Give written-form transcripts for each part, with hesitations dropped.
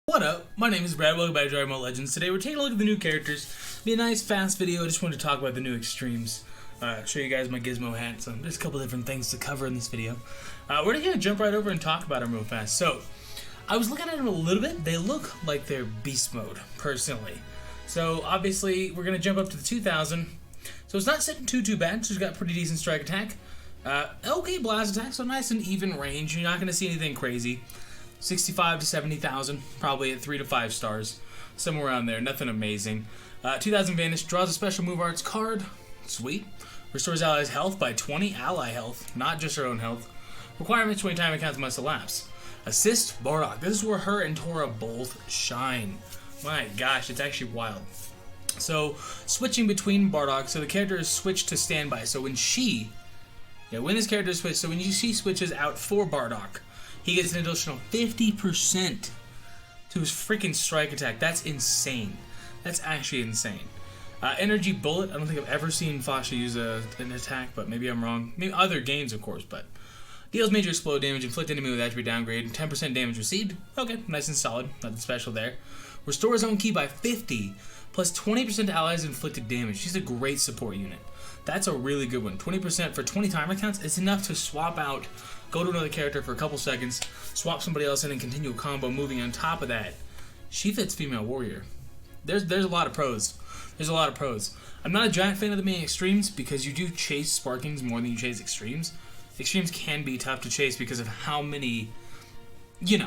What up? My name is Brad. Welcome back to Dragon Ball Legends. Today we're taking a look at the new characters. Be a nice, fast video. I just wanted to talk about the new extremes. Show you guys my Gizmo hat. So there's a couple different things to cover in this video. We're gonna jump right over and talk about them real fast. So I was looking at them a little bit. They look like they're beast mode, personally. So obviously we're gonna jump up to the 2000. So it's not sitting too bad. She's got pretty decent strike attack. Okay blast attack. So nice and even range. You're not gonna see anything crazy. 65 to 70,000, probably at 3 to 5 stars, somewhere around there, nothing amazing. 2000 Vanish, draws a special move arts card, sweet. Restores allies' health by 20 ally health, not just her own health. Requirements 20 time accounts must elapse. Assist, Bardock, this is where her and Tora both shine. My gosh, it's actually wild. So, switching between Bardock, so the character is switched to standby, so when she, when this character is switched, so when she switches out for Bardock, he gets an additional 50% to his freaking strike attack. That's insane. That's actually insane. Energy Bullet. I don't think I've ever seen Fasha use an attack, but maybe I'm wrong. Maybe other games, of course, but deals major explode damage, inflict enemy with attribute downgrade, 10% damage received. Okay, nice and solid. Nothing special there. Restores own ki by 50, plus 20% to allies inflicted damage. She's a great support unit. That's a really good one. 20% for 20 timer counts. It's enough to swap out, go to another character for a couple seconds, swap somebody else in, and continue a combo moving on top of that. She fits female warrior. There's a lot of pros. There's a lot of pros. I'm not a giant fan of the main extremes because you do chase sparkings more than you chase extremes. Extremes can be tough to chase because of how many, you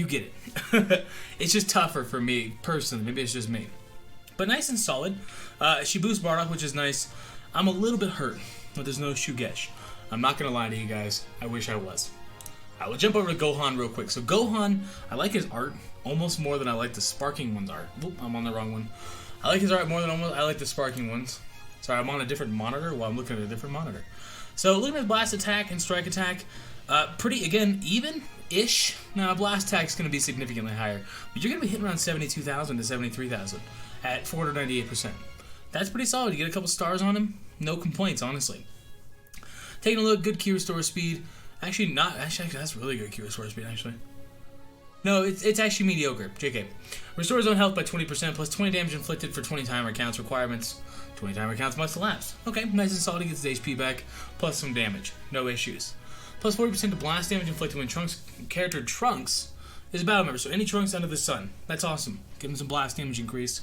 get it. It's just tougher for me personally. Maybe it's just me. But nice and solid. She boosts Bardock, which is nice. I'm a little bit hurt, but there's no Shugesh. I'm not going to lie to you guys. I wish I was. I will jump over to Gohan real quick. So Gohan, I like his art almost more than I like the Sparking one's art. Oop, I'm on the wrong one. I like his art more than I like the Sparking ones. Sorry, I'm on a different monitor while I'm looking at a different monitor. So looking at blast attack and strike attack, pretty, again, even-ish. Now, blast attack is going to be significantly higher, but you're going to be hitting around 72,000 to 73,000 at 498%. That's pretty solid. You get a couple stars on him. No complaints, honestly. Taking a look, good key restore speed. Actually, that's really good key restore speed, actually. No, it's actually mediocre. JK. Restores own health by 20%, plus 20 damage inflicted for 20 timer counts. Requirements, 20 timer counts must elapse. Okay, nice and solid. He gets his HP back, plus some damage. No issues. Plus 40% to blast damage inflicted when character Trunks is a battle member. So any Trunks under the sun. That's awesome. Give him some blast damage increase.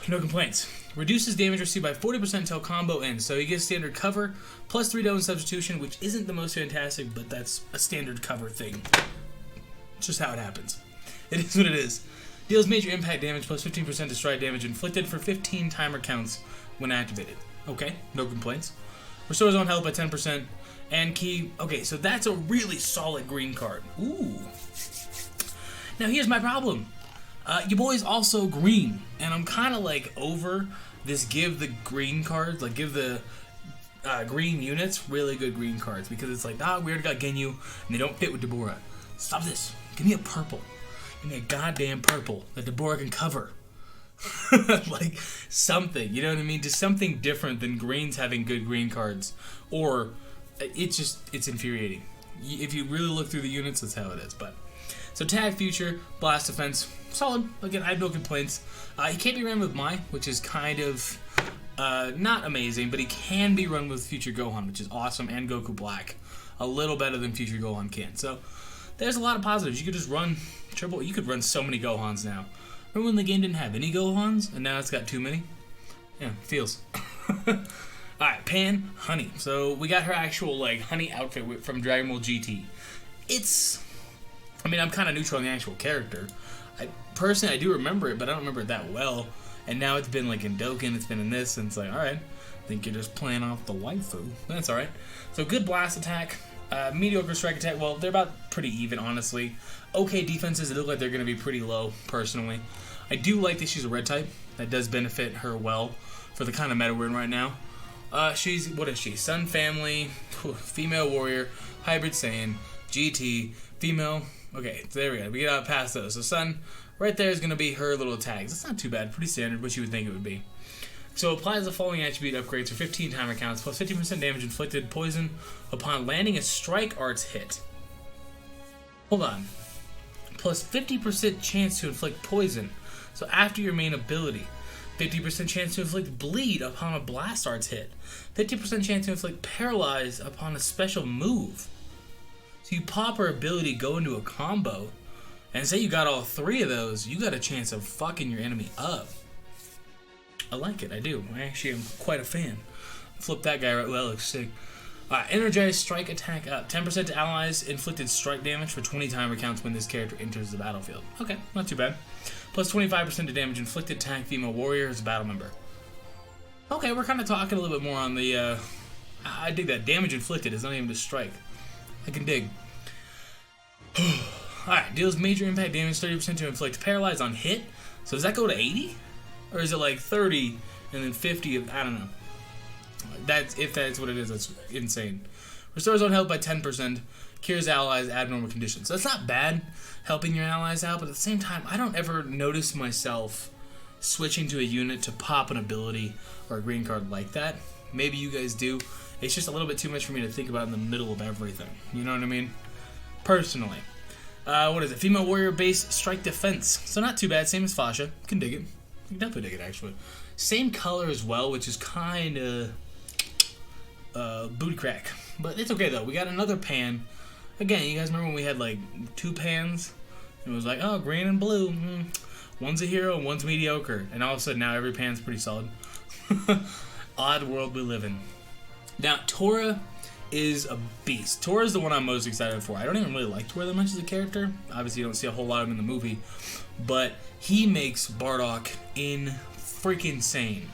No complaints. Reduces damage received by 40% until combo ends. So he gets standard cover, plus 3 down substitution, which isn't the most fantastic, but that's a standard cover thing. It's just how it happens. It is what it is. Deals major impact damage, plus 15% to strike damage inflicted for 15 timer counts when activated. Okay, no complaints. Restores own health by 10%. And key. Okay, so that's a really solid green card. Ooh. Now here's my problem. Your boy's also green, and I'm kind of like over this give the green cards, like give the green units really good green cards, because it's like, we already got Ginyu, and they don't fit with Deborah. Stop this. Give me a purple. Give me a goddamn purple that Deborah can cover. Like, something, you know what I mean? Just something different than greens having good green cards, or it's infuriating. If you really look through the units, that's how it is, but... So tag future, blast defense, solid. Again, I have no complaints. He can't be run with Mai, which is kind of not amazing, but he can be run with future Gohan, which is awesome, and Goku Black. A little better than future Gohan can. So there's a lot of positives. You could just run triple. You could run so many Gohans now. Remember when the game didn't have any Gohans, and now it's got too many? Yeah, feels. Alright, Pan, Honey. So we got her actual Honey outfit from Dragon Ball GT. I'm kind of neutral on the actual character. Personally, I do remember it, but I don't remember it that well. And now it's been in Dokkan, it's been in this, and it's like, alright, I think you're just playing off the waifu. That's alright. So good blast attack, mediocre strike attack. Well, they're about pretty even, honestly. Okay defenses, they look like they're going to be pretty low, personally. I do like that she's a red type. That does benefit her well for the kind of meta we're in right now. What is she? Sun Family, female warrior, hybrid Saiyan, GT, female. Okay, so there we go. We get out past those. So Sun, right there is going to be her little tags. That's not too bad. Pretty standard, what you would think it would be. So applies the following attribute upgrades for 15 timer counts, plus 50% damage inflicted poison upon landing a strike arts hit. Hold on. plus 50% chance to inflict poison. So after your main ability. 50% chance to inflict bleed upon a blast arts hit. 50% chance to inflict paralyze upon a special move. So you pop her ability, go into a combo, and say you got all 3 of those, you got a chance of fucking your enemy up. I like it, I do. I actually am quite a fan. Flip that guy right, well, that looks sick. Energized strike attack up. 10% to allies, inflicted strike damage for 20 timer counts when this character enters the battlefield. Okay, not too bad. Plus 25% to damage inflicted attack female warrior as a battle member. Okay, we're kind of talking a little bit more on the, I dig that. Damage inflicted is not even a strike. I can dig. Alright, deals major impact damage, 30% to inflict paralyze on hit. So does that go to 80? Or is it like 30 and then 50 of, I don't know. If that's what it is, that's insane. Restores own health by 10%. Cures allies abnormal conditions. So that's not bad, helping your allies out, but at the same time, I don't ever notice myself switching to a unit to pop an ability or a green card like that. Maybe you guys do. It's just a little bit too much for me to think about in the middle of everything. You know what I mean? Personally. What is it? Female warrior base strike defense. So not too bad. Same as Fasha. Can dig it. Can definitely dig it, actually. Same color as well, which is kind of booty crack. But it's okay, though. We got another pan. Again, you guys remember when we had, like, 2 pans? It was like, oh, green and blue. One's a hero and one's mediocre. And all of a sudden, now every pan's pretty solid. Odd world we live in. Now, Tora is a beast. Tora is the one I'm most excited for. I don't even really like Tora that much as a character. Obviously, you don't see a whole lot of him in the movie. But he makes Bardock freaking insane.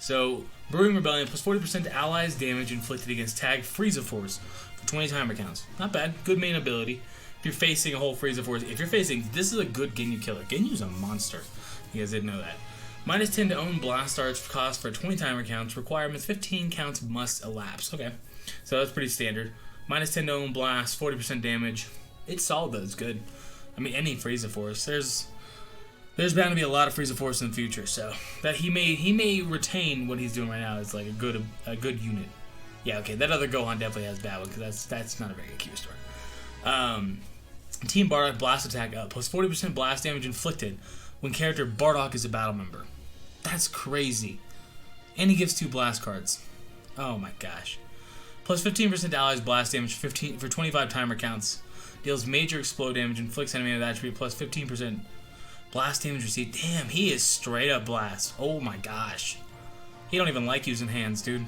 So, Brewing Rebellion plus 40% to allies damage inflicted against tag Frieza Force for 20 timer counts. Not bad. Good main ability. If you're facing a whole Frieza Force, if you're facing, this is a good Ginyu killer. Ginyu's a monster. You guys didn't know that. Minus 10 to own blast arts cost for 20 timer counts. Requirements 15 counts must elapse. Okay. So that's pretty standard. Minus 10 to own blast, 40% damage. It's solid though, it's good. I mean, any Frieza Force. There's bound to be a lot of Frieza Force in the future, so that he may retain what he's doing right now as like a good unit. Yeah, okay, that other Gohan definitely has bad one, because that's not a very good Q story. Team Bardock blast attack up, plus 40% blast damage inflicted when character Bardock is a battle member. That's crazy. And he gives 2 blast cards. Oh my gosh. Plus 15% to allies blast damage for 25 timer counts. Deals major explode damage, inflicts enemy of that attribute, plus 15% blast damage received. Damn, he is straight up blast. Oh my gosh. He don't even like using hands, dude.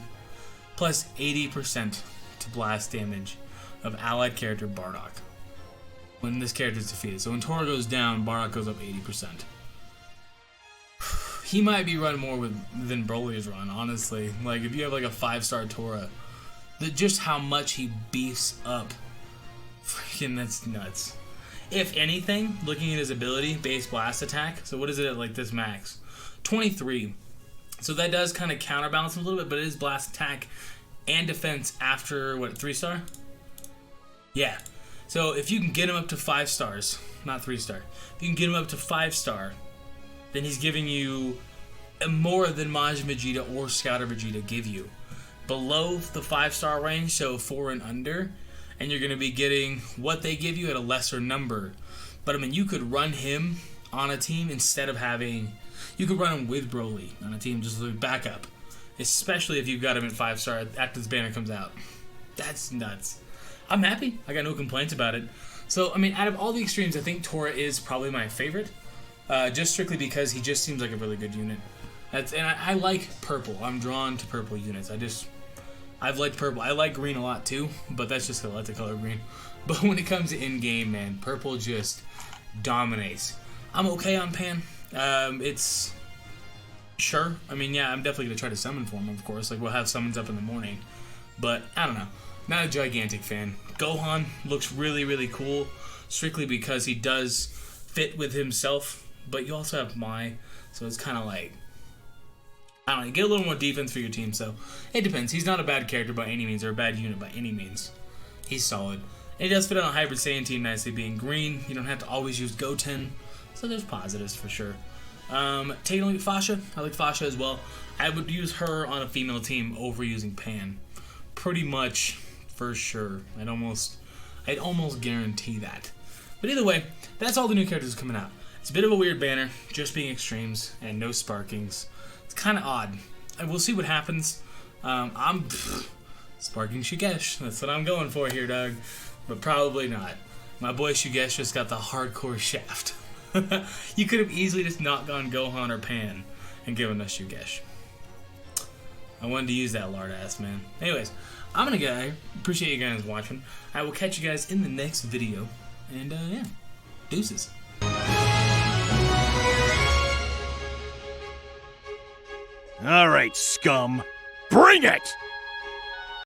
Plus 80% to blast damage of allied character Bardock when this character is defeated. So when Tora goes down, Bardock goes up 80%. He might be run more than Broly's run, honestly. Like, if you have like a 5-star Tora, just how much he beefs up. Freaking, that's nuts. If anything, looking at his ability, base blast attack, so what is it at like this max? 23. So that does kind of counterbalance him a little bit, but it is blast attack and defense after, what, 3-star? Yeah. So if you can get him up to 5 stars, not 3-star, if you can get him up to 5-star, then he's giving you more than Majin Vegeta or Scouter Vegeta give you. Below the 5-star range, so 4 and under, and you're going to be getting what they give you at a lesser number. But I mean, you could run him on a team instead of having... You could run him with Broly on a team just as a backup. Especially if you've got him at 5-star after this banner comes out. That's nuts. I'm happy. I got no complaints about it. So, I mean, out of all the extremes, I think Tora is probably my favorite. Just strictly because he just seems like a really good unit. And I like purple. I'm drawn to purple units. I've liked purple. I like green a lot too, but that's just because I like the color green. But when it comes to in-game, man, purple just dominates. I'm okay on Pan. It's... Sure. I mean, yeah, I'm definitely going to try to summon for him, of course. Like, we'll have summons up in the morning. But, I don't know. Not a gigantic fan. Gohan looks really, really cool, strictly because he does fit with himself. But you also have Mai, so it's kind of like... I don't know, you get a little more defense for your team, so it depends. He's not a bad character by any means, or a bad unit by any means. He's solid. And he does fit on a Hybrid Saiyan team nicely, being green. You don't have to always use Goten, so there's positives for sure. Taking a look at Fasha. I like Fasha as well. I would use her on a female team over using Pan. Pretty much, for sure. I'd almost guarantee that. But But either way, that's all the new characters coming out. It's a bit of a weird banner, just being extremes and no sparkings. It's kind of odd. And we'll see what happens. I'm sparking Shugesh. That's what I'm going for here, Doug. But probably not. My boy Shugesh just got the hardcore shaft. You could have easily just not gone Gohan or Pan and given us Shugesh. I wanted to use that lard ass, man. Anyways, I'm gonna go. I appreciate you guys watching. I will catch you guys in the next video. And yeah, deuces. All right, scum. Bring it!